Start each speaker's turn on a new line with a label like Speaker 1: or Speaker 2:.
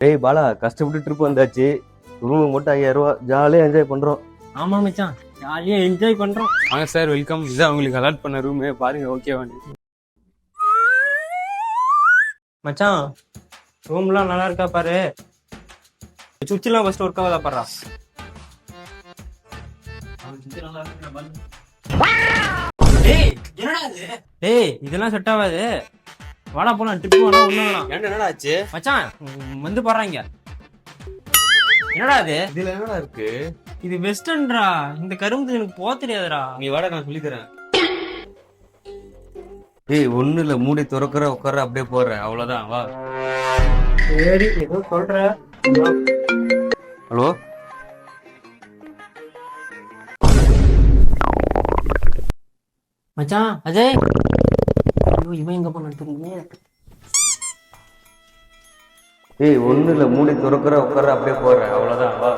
Speaker 1: டேய் பாலா, கஷ்டப்பட்டு ட்ரிப் வந்தாச்சு. ரூம் மட்டும் 5000 ரூபா, ஜாலியா என்ஜாய் பண்றோம்.
Speaker 2: ஆமா மச்சான், ஜாலியா என்ஜாய் பண்றோம்.
Speaker 3: வாங்க சார், வெல்கம். இதான் உங்களுக்கு அலாட் பண்ண ரூமு, பாருங்க. ஓகேவான்னு
Speaker 2: மச்சான், ரூம்லாம் நல்லா இருக்கா பாரு. சுவிட்ச்லாம் ஃபர்ஸ்ட் ஒர்க் ஆகாதா பாரு. டேய் இதெல்லாம் செட் ஆகாது. வாடா போலாம், ட்ரிப் வேணா ஒண்ணு வேணாம்.
Speaker 1: என்னடா ஆச்சு?
Speaker 2: மச்சான் வந்து போறாங்க. என்னடா இது?
Speaker 1: இதுல என்னடா இருக்கு?
Speaker 2: இது வெஸ்டர்ன்டா. இந்த கரும்பு எனக்கு போக தெரியாதுடா.
Speaker 1: நீ வாடா, நான் சொல்லி தரேன். ஏய் ஒண்ணு இல்ல, மூடி திறக்கிற உட்கார அப்படியே போற, அவ்வளவுதான். வா.
Speaker 2: சரி, ஏதோ சொல்ற.
Speaker 1: ஹலோ,
Speaker 2: மச்சான் அஜய். ஐயோ, இவன் எங்க போன தெரியுமே.
Speaker 1: ஏய் ஒண்ணு இல்ல, மூடி திறக்கிற உட்கார அப்படியே போற, அவ்வளவுதான். வா.